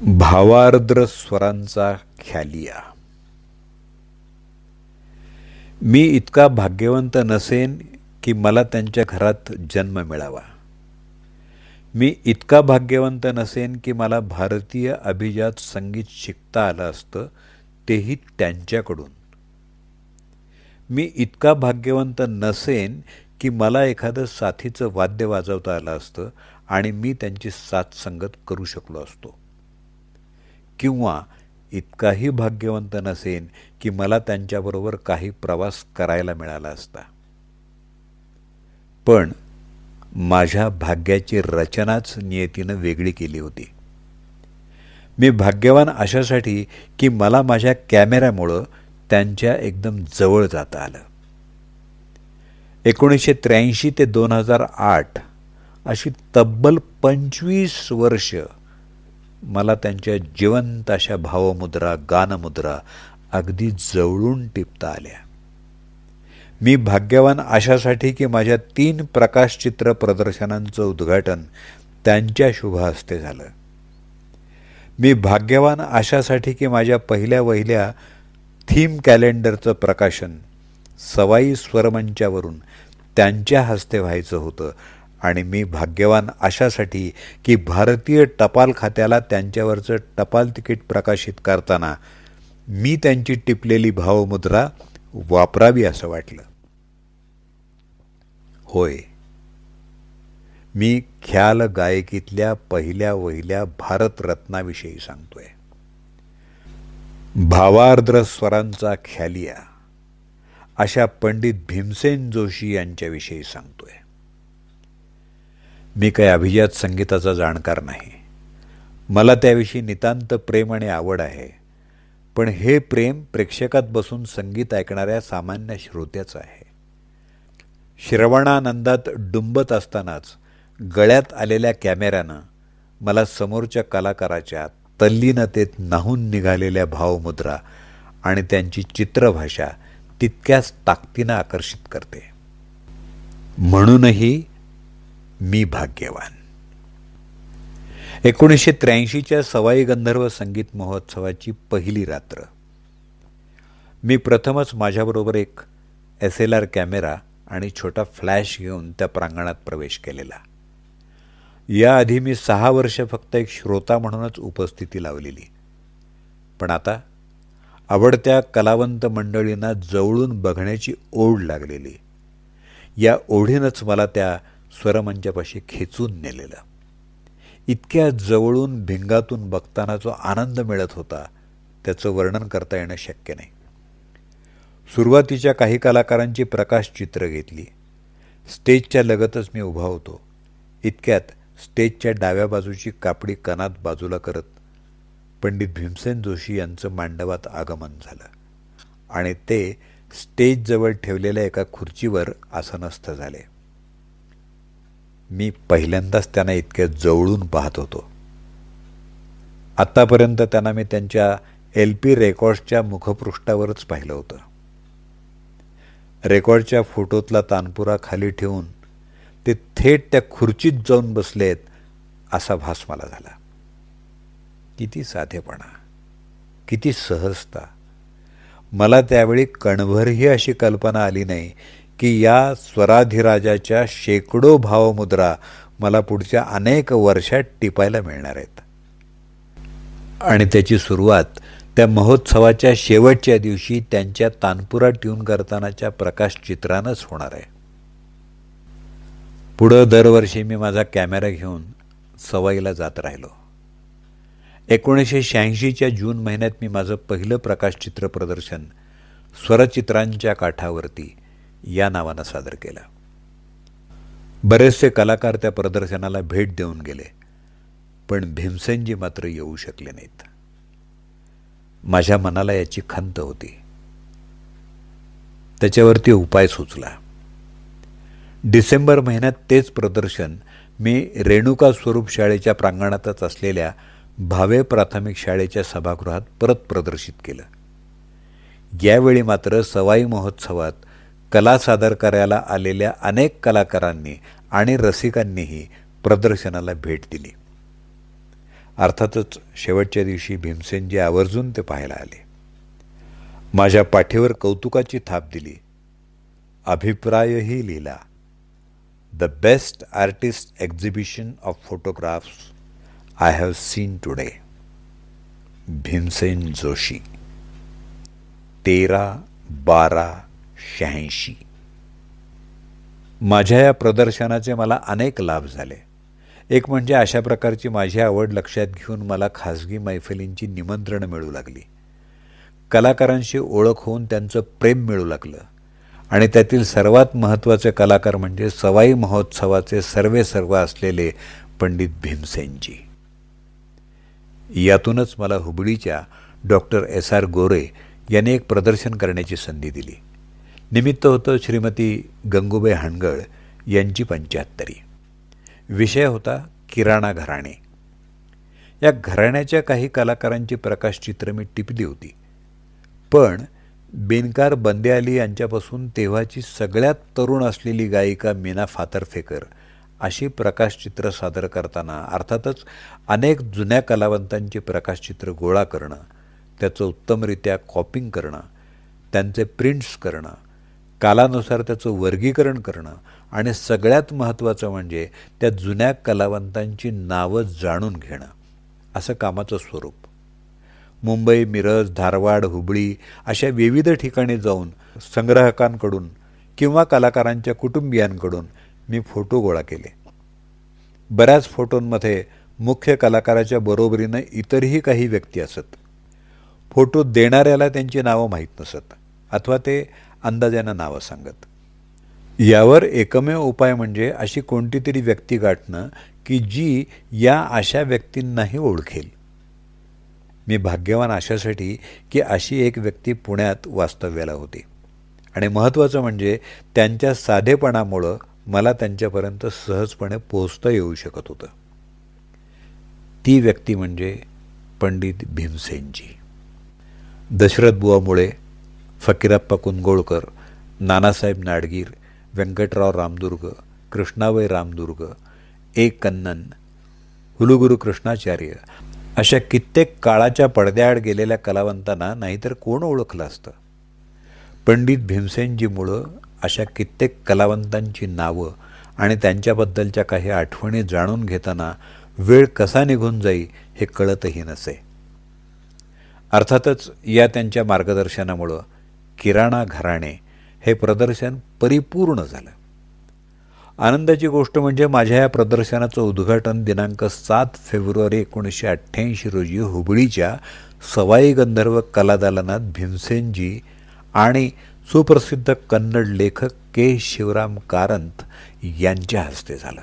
भावार्द्र स्वरांचा ख्यालिया. मी इतका भाग्यवंत नसेन की मला त्यांच्या घरात जन्म मिळावा. मी इतका भाग्यवंत नसेन की मला भारतीय अभिजात संगीत शिकता आलं असतं, तेही त्यांच्याकडून. मी इतका भाग्यवंत नसेन की मला एखादं साथीचं वाद्य वाजवता आलं असतं आणि मी त्यांची साथ संगत करू शकलो असतो. किंवा इतकाही भाग्यवंत नसेन की मला त्यांच्याबरोबर काही प्रवास करायला मिळाला असता. पण माझ्या भाग्याची रचनाच नियतीनं वेगळी केली होती. मी भाग्यवान अशासाठी की मला माझ्या कॅमेऱ्यामुळं त्यांच्या एकदम जवळ जाता आलं. 1983 ते 2008 अशी तब्बल 25 वर्ष मला त्यांच्या जिवंत अशा भावमुद्रा, गानमुद्रा अगदी जवळून टिपता आल्या. मी भाग्यवान अशासाठी की माझ्या 3 प्रकाशचित्र प्रदर्शनांचं उद्घाटन त्यांच्या शुभ हस्ते झालं. मी भाग्यवान अशासाठी की माझ्या पहिल्या वहिल्या थीम कॅलेंडरचं प्रकाशन सवाई स्वरमंचावरून त्यांच्या हस्ते व्हायचं होतं. आणि मी भाग्यवान अशासाठी की भारतीय टपाल खात्याला त्यांच्यावरचं टपाल तिकीट प्रकाशित करताना मी त्यांची टिपलेली भावमुद्रा वापरावी असं वाटलं. होय, मी ख्याल गायकीतल्या पहिल्या वहिल्या भारतरत्नाविषयी सांगतोय. भावार्द्र स्वरांचा ख्यालिया अशा पंडित भीमसेन जोशी यांच्याविषयी सांगतोय. मी काही अभिजात संगीताचा जाणकार नाही. मला त्याविषयी नितांत प्रेम आणि आवड आहे. पण हे प्रेम प्रेक्षकात बसून संगीत ऐकणाऱ्या सामान्य श्रोत्याचं आहे. श्रवणानंदात डुंबत असतानाच गळ्यात आलेल्या कॅमेऱ्यानं मला समोरच्या कलाकाराच्या तल्लीनतेत न्हाऊन निघालेल्या भावमुद्रा आणि त्यांची चित्रभाषा तितक्याच ताकदीनं आकर्षित करते. म्हणूनही मी भाग्यवान. 1983च्या सवाई गंधर्व संगीत महोत्सवाची पहिली रात्र. मी प्रथमच माझ्याबरोबर एक SLR कॅमेरा आणि छोटा फ्लॅश घेऊन त्या प्रांगणात प्रवेश केलेला. याआधी मी 6 वर्ष फक्त एक श्रोता म्हणूनच उपस्थिती लावलेली. पण आता आवडत्या कलावंत मंडळींना जवळून बघण्याची ओढ लागलेली. या ओढीनंच मला त्या स्वरमंचापाशी खेचून नेलेलं. इतक्या जवळून भिंगातून बघताना जो आनंद मिळत होता त्याचं वर्णन करता येणं शक्य नाही. सुरुवातीच्या काही कलाकारांची प्रकाशचित्र घेतली. स्टेजच्या लगतच मी उभा होतो. इतक्यात स्टेजच्या डाव्या बाजूची कापडी कनात बाजूला करत पंडित भीमसेन जोशी यांचं मांडवात आगमन झालं आणि ते स्टेजजवळ ठेवलेल्या एका खुर्चीवर आसनस्थ झाले. मी पहिल्यांदाच त्यांना इतक्या जवळून पाहत होतो. आत्तापर्यंत त्यांना मी त्यांच्या LP रेकॉर्ड्सच्या मुखपृष्ठावरच पाहिलं होतं. रेकॉर्डच्या फोटोतला तानपुरा खाली ठेवून ते थेट त्या खुर्चीत जाऊन बसलेत असा भास मला झाला. किती साधेपणा, किती सहजता. मला त्यावेळी कणभरही अशी कल्पना आली नाही की या स्वराधिराजाच्या शेकडो भावमुद्रा मला पुढच्या अनेक वर्षात टिपायला मिळणार आहेत. आणि त्याची सुरुवात त्या महोत्सवाच्या शेवटच्या दिवशी त्यांच्या तानपुरा ट्यून करतानाच्या प्रकाशचित्रानंच होणार आहे. पुढं दरवर्षी मी माझा कॅमेरा घेऊन सवाईला जात राहिलो. 1986च्या जून महिन्यात मी माझं पहिलं प्रकाशचित्र प्रदर्शन स्वरचित्रांच्या काठावरती या नावानं सादर केलं. बरेचसे कलाकार त्या प्रदर्शनाला भेट देऊन गेले, पण भीमसेनजी मात्र येऊ शकले नाहीत. माझ्या मनाला याची खंत होती. त्याच्यावरती उपाय सुचला. डिसेंबर महिन्यात तेच प्रदर्शन मी रेणुका स्वरूप शाळेच्या प्रांगणातच असलेल्या भावे प्राथमिक शाळेच्या सभागृहात परत प्रदर्शित केलं. यावेळी मात्र सवाई महोत्सवात कला सादर करायला आलेल्या अनेक कलाकारांनी आणि रसिकांनीही प्रदर्शनाला भेट दिली. अर्थातच शेवटच्या दिवशी भीमसेनजी आवर्जून ते पाहायला आले. माझ्या पाठीवर कौतुकाची थाप दिली. अभिप्रायही लिहिला. The best artist exhibition of photographs I have seen today. Bhimsen Joshi. 13/12/86. माझ्या या प्रदर्शनाचे मला अनेक लाभ झाले. एक म्हणजे अशा प्रकारची माझी आवड लक्षात घेऊन मला खाजगी मैफिलींची निमंत्रणं मिळू लागली. कलाकारांशी ओळख होऊन त्यांचं प्रेम मिळू लागलं. आणि त्यातील सर्वात महत्त्वाचे कलाकार म्हणजे सवाई महोत्सवाचे सर्वेसर्वा असलेले पंडित भीमसेनजी. यातूनच मला हुबळीच्या डॉक्टर S.R. गोरे यांनी एक प्रदर्शन करण्याची संधी दिली. निमित्त होतं श्रीमती गंगूबाई हानगळ यांची 75वी. विषय होता किराणा घराणे. या घराण्याच्या काही कलाकारांची प्रकाशचित्र मी टिपली होती. पण बेनकार बंदे अली यांच्यापासून तेव्हाची सगळ्यात तरुण असलेली गायिका मीना फातर्फेकर अशी प्रकाशचित्र सादर करताना अर्थातच अनेक जुन्या कलावंतांची प्रकाशचित्र गोळा करणं, त्याचं उत्तमरित्या कॉपिंग करणं, त्यांचे प्रिंट्स करणं, कालानुसार त्याचं वर्गीकरण करणं आणि सगळ्यात महत्त्वाचं म्हणजे त्या जुन्या कलावंतांची नावं जाणून घेणं, असं कामाचं स्वरूप. मुंबई, मिरज, धारवाड, हुबळी अशा विविध ठिकाणी जाऊन संग्राहकांकडून किंवा कलाकारांच्या कुटुंबियांकडून मी फोटो गोळा केले. बऱ्याच फोटोंमध्ये मुख्य कलाकाराच्या बरोबरीनं इतरही काही व्यक्ती असत. फोटो देणाऱ्याला त्यांची नावं माहीत नसत अथवा ते अंदाजानं नावं सांगत. यावर एकमेव उपाय म्हणजे अशी कोणती तरी व्यक्ती गाठणं की जी या अशा व्यक्तींनाही ओळखेल. मी भाग्यवान अशासाठी की अशी एक व्यक्ती पुण्यात वास्तव्याला होती आणि महत्त्वाचं म्हणजे त्यांच्या साधेपणामुळं मला त्यांच्यापर्यंत सहजपणे पोहोचता येऊ शकत होतं. ती व्यक्ती म्हणजे पंडित भीमसेनजी. दशरथबुवा मुळे, फकीरप्पा कुंदगोळकर, नानासाहेब नाडगीर, व्यंकटराव रामदुर्ग, कृष्णाबाई रामदुर्ग, ए. कन्नन, हुलुगुरू कृष्णाचार्य अशा कित्येक काळाच्या पडद्याआड गेलेल्या कलावंतांना नाहीतर कोण ओळखलं असतं. पंडित भीमसेनजीमुळं अशा कित्येक कलावंतांची नावं आणि त्यांच्याबद्दलच्या काही आठवणी जाणून घेताना वेळ कसा निघून जाई हे कळतही नसे. अर्थातच या त्यांच्या मार्गदर्शनामुळं किराणा घराणे हे प्रदर्शन परिपूर्ण झालं. आनंदाची गोष्ट म्हणजे माझ्या या प्रदर्शनाचं उद्घाटन दिनांक 7 फेब्रुवारी 1988 रोजी हुबळीच्या सवाई गंधर्व कलादालनात भीमसेनजी आणि सुप्रसिद्ध कन्नड लेखक के. शिवराम कारंत यांच्या हस्ते झालं.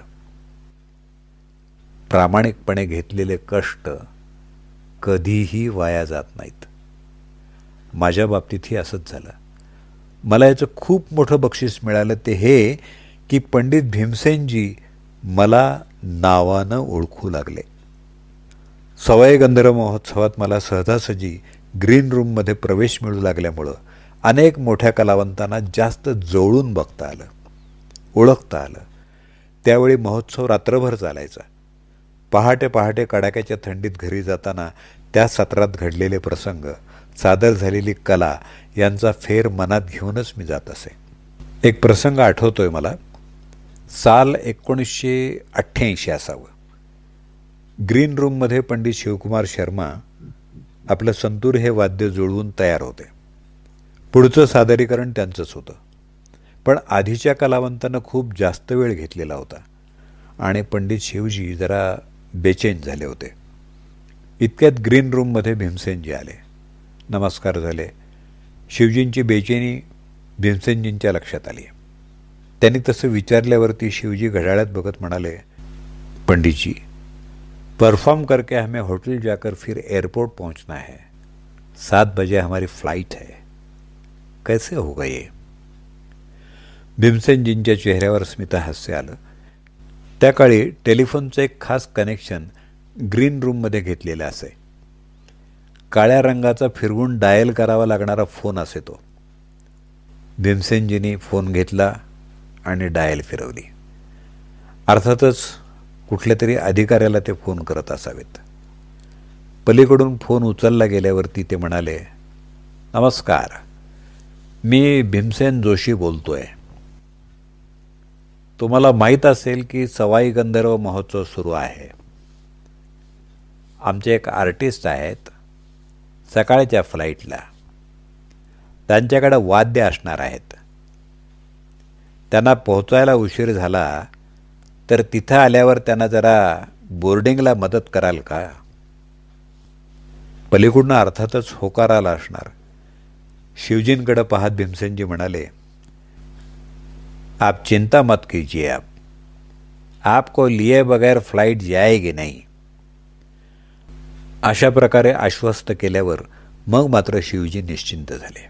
प्रामाणिकपणे घेतलेले कष्ट कधीही वाया जात नाहीत. माझ्या बाबतीतही असंच झालं. मला याचं खूप मोठं बक्षीस मिळालं ते हे की पंडित भीमसेनजी मला नावानं ओळखू लागले. सवाई गंधर्व महोत्सवात मला सहजासहजी ग्रीन रूममध्ये प्रवेश मिळू लागल्यामुळं अनेक मोठ्या कलावंतांना जास्त जवळून बघता आलं, ओळखता आलं. त्यावेळी महोत्सव रात्रभर चालायचा. पहाटे पहाटे कडाक्याच्या थंडीत घरी जाताना त्या सत्रात घडलेले प्रसंग, सादर झालेली कला यांचा फेर मनात घेऊनच मी जात असे. एक प्रसंग आठवतोय मला. साल 1988 असावं. ग्रीन रूममध्ये पंडित शिवकुमार शर्मा आपलं संतूर हे वाद्य जुळवून तयार होते. पुढचं सादरीकरण त्यांचंच होतं. पण आधीच्या कलावंतांनं खूप जास्त वेळ घेतलेला होता आणि पंडित शिवजी जरा बेचैन झाले होते. इतक्यात ग्रीन रूममध्ये भीमसेनजी आले. नमस्कार झाले. शिवजींची बेचैनी भीमसेनजींच्या लक्षात आली. त्यांनी तसं विचारल्यावरती शिवजी घड्याळात बघत म्हणाले, पंडितजी, परफॉर्म करके हमें होटल जाकर फिर एयरपोर्ट पहुंचना है. 7 बजे हमारी फ्लाइट है. कैसे होगा ये? भीमसेनजींच्या चेहऱ्यावर स्मितहास्य आलं. त्या काळी टेलिफोनचं एक खास कनेक्शन ग्रीन रूममध्ये घेतलेलं असे. काळ्या रंगाचा फिरवून डायल करावा लागणारा फोन असे तो. भीमसेनजींनी फोन घेतला आणि डायल फिरवली. अर्थातच कुठल्या तरी अधिकाऱ्याला ते फोन करत असावेत. पलीकडून फोन उचलला गेल्यावरती ते म्हणाले, नमस्कार, मी भीमसेन जोशी बोलतोय. तुम्हाला माहीत असेल की सवाई गंधर्व महोत्सव सुरू आहे. आमचे एक आर्टिस्ट आहेत, सकाळच्या फ्लाईटला. त्यांच्याकडे वाद्य असणार आहेत. त्यांना पोहोचायला उशीर झाला तर तिथं आल्यावर त्यांना जरा बोर्डिंगला मदत कराल का? पलीकडून अर्थातच होकार आला असणार. शिवजींकडे पाहत भीमसेनजी म्हणाले, आप चिंता मत कीजिए, आपको लिए बगैर फ्लाइट जाएगी नहीं. अशा प्रकारे आश्वस्त केल्यावर मग मात्र शिवजी निश्चिंत झाले.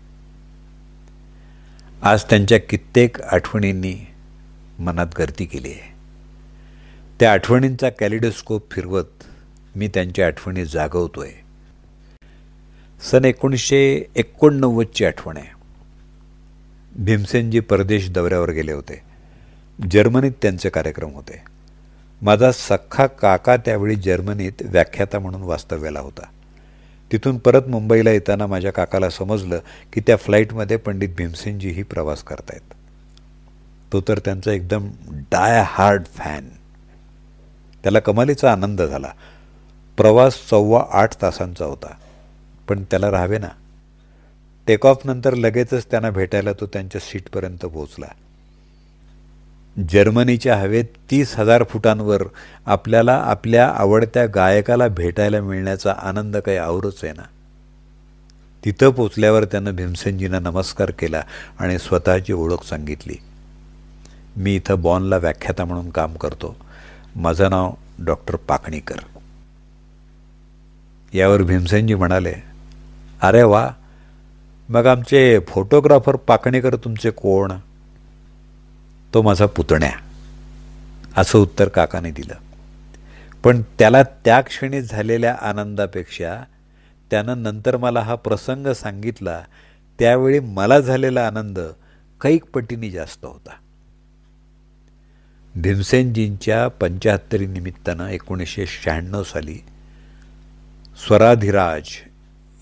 आज त्यांच्या कित्येक आठवणींनी मनात गर्दी केली आहे. त्या आठवणींचा कॅलिडोस्कोप फिरवत मी त्यांच्या आठवणी जागवतोय. सन 1989ची आठवण आहे. भीमसेनजी परदेश दौऱ्यावर गेले होते. जर्मनीत त्यांचे कार्यक्रम होते. माझा सख्खा काका त्यावेळी जर्मनीत व्याख्याता म्हणून वास्तव्याला होता. तिथून परत मुंबईला येताना माझ्या काकाला समजलं की त्या फ्लाईटमध्ये पंडित भीमसेनजीही प्रवास करतायत. तो तर त्यांचा एकदम डाय हार्ड फॅन. त्याला कमालीचा आनंद झाला. प्रवास 7.25 तासांचा होता, पण त्याला राहावे ना. टेक ऑफ नंतर लगेचच त्यांना भेटायला तो त्यांच्या सीटपर्यंत पोहोचला. जर्मनीच्या हवेत 30,000 फुटांवर आपल्याला आपल्या आवडत्या गायकाला भेटायला मिळण्याचा आनंद काही औरच आहे ना. तिथं पोचल्यावर त्यानं भीमसेनजींना नमस्कार केला आणि स्वतःची ओळख सांगितली. मी इथं बॉनला व्याख्याता म्हणून काम करतो. माझं नाव डॉक्टर पाकणीकर. यावर भीमसेनजी म्हणाले, अरे वा, मग आमचे फोटोग्राफर पाकणीकर तुमचे कोण? तो माझा पुतण्या, असं उत्तर काकाने दिलं. पण त्याला त्या क्षणी झालेल्या आनंदापेक्षा त्यानं नंतर मला हा प्रसंग सांगितला त्यावेळी मला झालेला आनंद कैक पटीने जास्त होता. भीमसेनजींच्या 75 निमित्तानं 1996 साली स्वराधिराज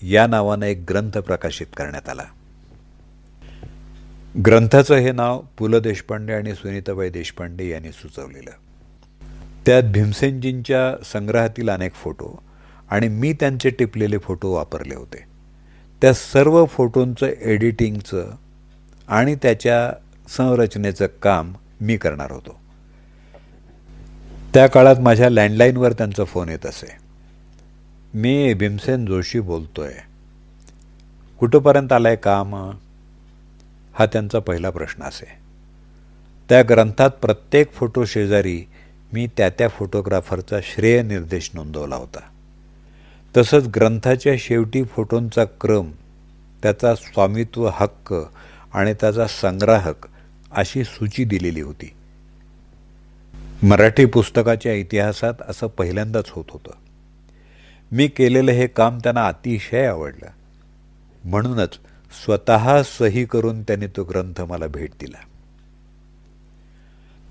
या नावानं एक ग्रंथ प्रकाशित करण्यात आला. ग्रंथाचं हे नाव पु ल देशपांडे आणि सुनीताबाई देशपांडे यांनी सुचवलेलं. त्यात भीमसेनजींच्या संग्रहातील अनेक फोटो आणि मी त्यांचे टिपलेले फोटो वापरले होते. त्या सर्व फोटोंचं एडिटिंगचं आणि त्याच्या संरचनेचं काम मी करणार होतो. त्या काळात माझ्या लँडलाईनवर त्यांचा फोन येत असे. मी भीमसेन जोशी बोलतोय, कुठंपर्यंत आलाय काम? हा त्यांचा पहिला प्रश्न असे. त्या ग्रंथात प्रत्येक फोटो शेजारी मी त्या फोटोग्राफरचा श्रेय निर्देश नोंदवला होता. तसंच ग्रंथाच्या शेवटी फोटोंचा क्रम, त्याचा स्वामित्व हक्क आणि त्याचा संग्राहक अशी सूची दिलेली होती. मराठी पुस्तकाच्या इतिहासात असं पहिल्यांदाच होत होतं. मी केलेलं हे काम त्यांना अतिशय आवडलं. म्हणूनच स्वतः सही करून त्यांनी तो ग्रंथ मला भेट दिला.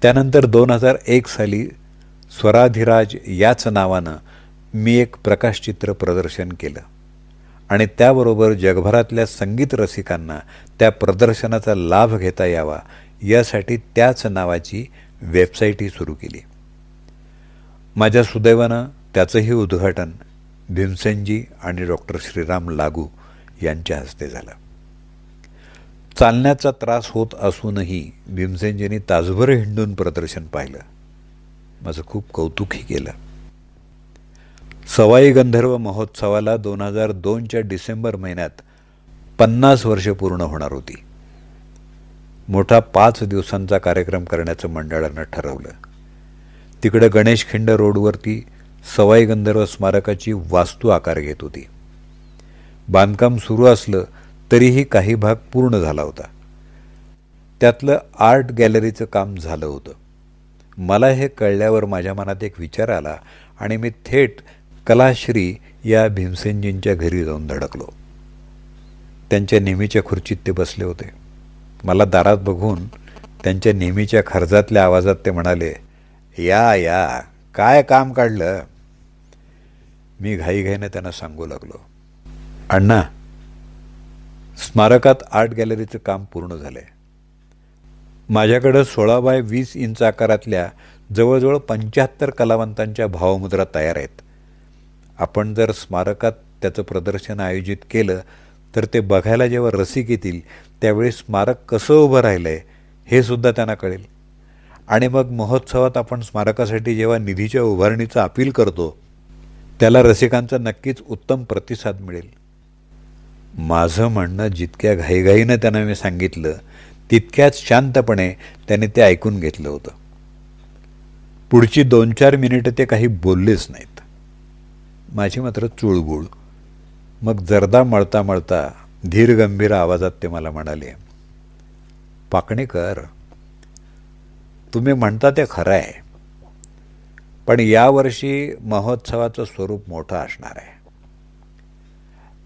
त्यानंतर 2001 साली स्वराधिराज याच नावानं मी एक प्रकाशचित्र प्रदर्शन केलं आणि त्याबरोबर जगभरातल्या संगीत रसिकांना त्या प्रदर्शनाचा लाभ घेता यावा यासाठी त्याच नावाची वेबसाईटही सुरू केली. माझ्या सुदैवानं त्याचंही उद्घाटन भीमसेनजी आणि डॉक्टर श्रीराम लागू यांच्या हस्ते झालं. चालण्याचा त्रास होत असूनही भीमसेनजींनी तासभर हिंडून प्रदर्शन पाहिलं. माझं खूप कौतुकही केलं. सवाई गंधर्व महोत्सवाला 2002च्या डिसेंबर महिन्यात 50 वर्षे पूर्ण होणार होती. मोठा 5 दिवसांचा कार्यक्रम करण्याचं मंडळानं ठरवलं. तिकडे गणेशखिंड रोडवरती सवाई गंधर्व स्मारकाची वास्तू आकार घेत होती. बांधकाम सुरू असलं तरीही काही भाग पूर्ण झाला होता. त्यातलं आर्ट गॅलरीचं काम झालं होतं. मला हे कळल्यावर माझ्या मनात एक विचार आला आणि मी थेट कलाश्री या भीमसेनजींच्या घरी जाऊन धडकलो. त्यांच्या नेहमीच्या खुर्चीत ते बसले होते. मला दारात बघून त्यांच्या नेहमीच्या खर्जातल्या आवाजात ते म्हणाले, या या, काय काम काढलं? मी घाईघाईने त्यांना सांगू लागलो, अण्णा, स्मारकात आर्ट गॅलरीचं काम पूर्ण झालं आहे. माझ्याकडं 16 बाय 20 इंच आकारातल्या जवळजवळ 75 कलावंतांच्या भावमुद्रा तयार आहेत. आपण जर स्मारकात त्याचं प्रदर्शन आयोजित केलं तर ते बघायला जेव्हा रसिक येतील त्यावेळी स्मारक कसं उभं राहिलं आहे हे सुद्धा त्यांना कळेल. आणि मग महोत्सवात आपण स्मारकासाठी जेव्हा निधीच्या उभारणीचं अपील करतो त्याला रसिकांचा नक्कीच उत्तम प्रतिसाद मिळेल. माझं म्हणणं जितक्या घाईघाईनं त्यांना मी सांगितलं तितक्याच शांतपणे त्याने ते ऐकून घेतलं होतं. पुढची 2-4 मिनिटं ते काही बोललेच नाहीत. माझी मात्र चुळबुळ. मग जर्दा मळता मळता धीरगंभीर आवाजात ते मला म्हणाले, पाकणेकर, तुम्ही म्हणता ते खरं आहे, पण यावर्षी महोत्सवाचं स्वरूप मोठं असणार आहे.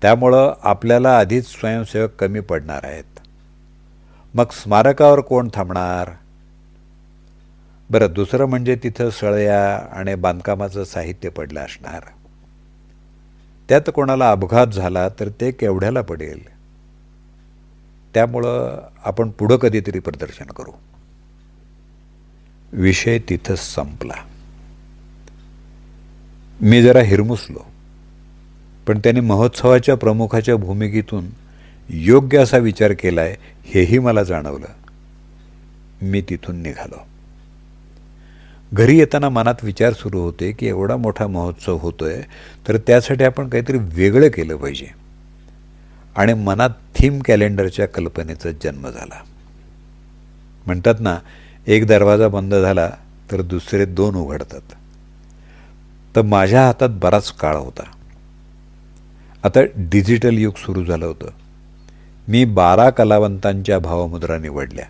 त्यामुळं आपल्याला आधीच स्वयंसेवक कमी पडणार आहेत. मग स्मारकावर कोण थांबणार? बरं, दुसरं म्हणजे तिथं सळया आणि बांधकामाचं साहित्य पडलं असणार. त्यात कोणाला अपघात झाला तर ते केवढ्याला पडेल? त्यामुळं आपण पुढं कधीतरी प्रदर्शन करू. विषय तिथंच संपला. मी जरा हिरमुसलो, पण त्याने महोत्सवाच्या प्रमुखाच्या भूमिकेतून योग्य असा विचार केलाय हेही मला जाणवलं. मी तिथून निघालो. घरी येताना मनात विचार सुरू होते की एवढा मोठा महोत्सव होतोय तर त्यासाठी आपण काहीतरी वेगळं केलं पाहिजे. आणि मनात थीम कॅलेंडरच्या कल्पनेचा जन्म झाला. म्हणतात ना, एक दरवाजा बंद झाला तर दुसरे 2 उघडतात. तर माझ्या हातात बराच काळ होता. आता डिजिटल युग सुरू झालं होतं. मी 12 कलावंतांच्या भावमुद्रा निवडल्या.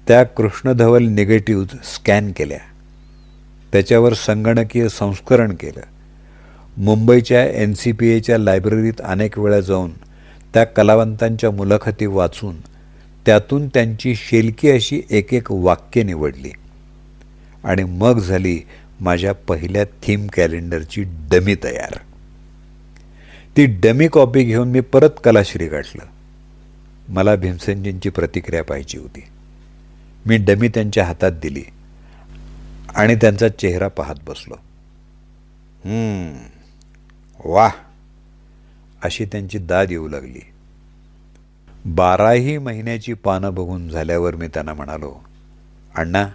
त्या कृष्णधवल निगेटिव्ह स्कॅन केल्या. त्याच्यावर संगणकीय संस्करण केलं. मुंबईच्या NCPAच्या लायब्ररीत अनेक वेळा जाऊन त्या कलावंतांच्या मुलाखती वाचून त्यातून त्यांची शेलकी अशी एक वाक्य निवडली. आणि मग झाली माझ्या पहिल्या थीम कॅलेंडरची डमी तयार. ती डमी कॉपी घेऊन मी परत कलाश्री गाठलं. मला भीमसेनजींची प्रतिक्रिया पाहिजे होती. मी डमी त्यांच्या हातात दिली आणि त्यांचा चेहरा पाहत बसलो. वाह, अशी त्यांची दाद येऊ लागली. 12ही महिन्याची पानं बघून झाल्यावर मी त्यांना म्हणालो, अण्णा,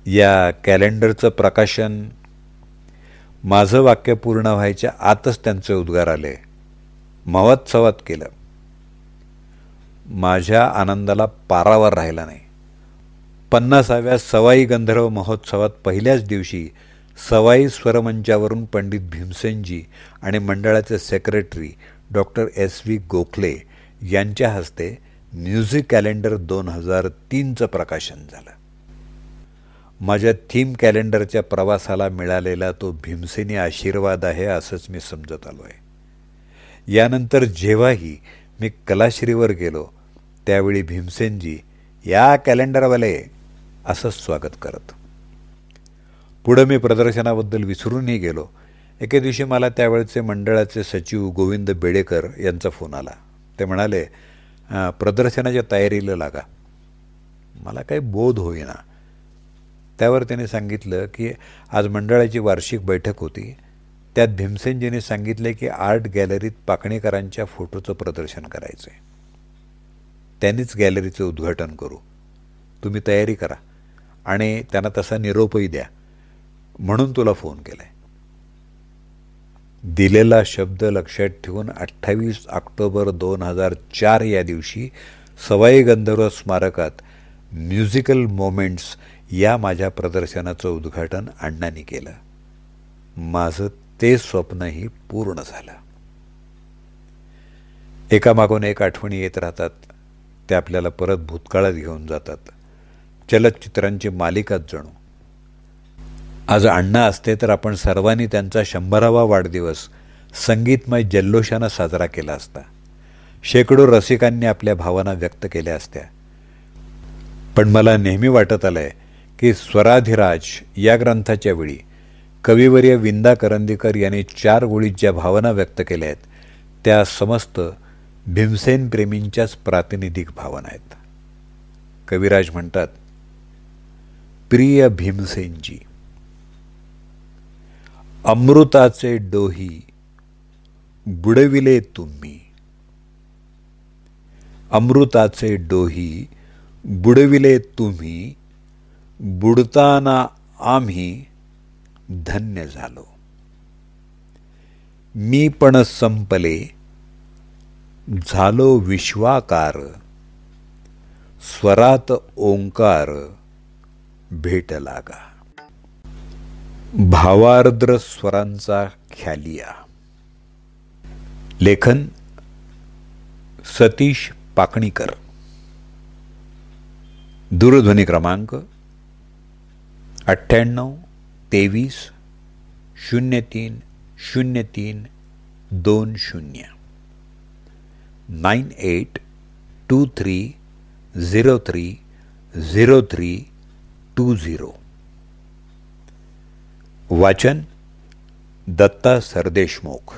या कॅलेंडरचं प्रकाशन. माझं वाक्य पूर्ण व्हायच्या आतच त्यांचे उद्गार आले, महोत्सवात केलं. माझ्या आनंदाला पारावर राहिला नाही. 50व्या सवाई गंधर्व महोत्सवात पहिल्याच दिवशी सवाई स्वरमंचावरून पंडित भीमसेनजी आणि मंडळाचे सेक्रेटरी डॉक्टर SV गोखले यांच्या हस्ते म्युझिक कॅलेंडर 2003चं प्रकाशन झालं. माझ्या थीम कॅलेंडरच्या प्रवासाला मिळालेला तो भीमसेनी आशीर्वाद आहे असंच मी समजत आलो आहे. यानंतर जेव्हाही मी कलाश्रीवर गेलो त्यावेळी भीमसेनजी, या कॅलेंडरवाले, असंच स्वागत करत. पुढं मी प्रदर्शनाबद्दल विसरूनही गेलो. एके दिवशी मला त्यावेळचे मंडळाचे सचिव गोविंद बेडेकर यांचा फोन आला. ते म्हणाले, प्रदर्शनाच्या तयारीला लागा. मला काही बोध होईना. त्यावर त्याने सांगितलं की आज मंडळाची वार्षिक बैठक होती. त्यात भीमसेनजीने सांगितले की आर्ट गॅलरीत पाकणेकरांच्या फोटोचं प्रदर्शन करायचं आहे. त्यांनीच गॅलरीचं उद्घाटन करू. तुम्ही तयारी करा आणि त्यांना तसा निरोपही द्या म्हणून तुला फोन केला आहे. दिलेला शब्द लक्षात ठेवून 28 ऑक्टोबर 2004 या दिवशी सवाई गंधर्व स्मारकात म्युझिकल मोमेंट्स या माझ्या प्रदर्शनाचं उद्घाटन अण्णांनी केलं. माझं ते स्वप्नही पूर्ण झालं. एकामागून एक आठवणी येत राहतात. ते आपल्याला परत भूतकाळात घेऊन जातात. चलचित्रांची मालिकाच जणू. आज अण्णा असते तर आपण सर्वांनी त्यांचा 100वा वाढदिवस संगीतमय जल्लोषानं साजरा केला असता. शेकडो रसिकांनी आपल्या भावना व्यक्त केल्या असत्या. पण मला नेहमी वाटत आलंय की स्वराधिराज या ग्रंथाच्या वेळी कविवर्य विंदा करंदीकर यांनी 4 ओळीत ज्या भावना व्यक्त केल्या आहेत त्या समस्त भीमसेन प्रेमींच्याच प्रातिनिधिक भावना आहेत. कविराज म्हणतात, प्रिय भीमसेनजी, अमृताचे डोही बुडविले तुम्ही, अमृताचे डोही बुडविले तुम्ही, बुडताना आम्ही धन्य झालो. मी पण संपले झालो विश्वाकार, स्वरात ओंकार भेट लागा. भावार्द्र स्वरांचा ख्यालिया. लेखन सतीश पाकणीकर. दूरध्वनी क्रमांक 98 23 03 03 20 9823 03 03 20. वाचन दत्ता सरदेशमुख.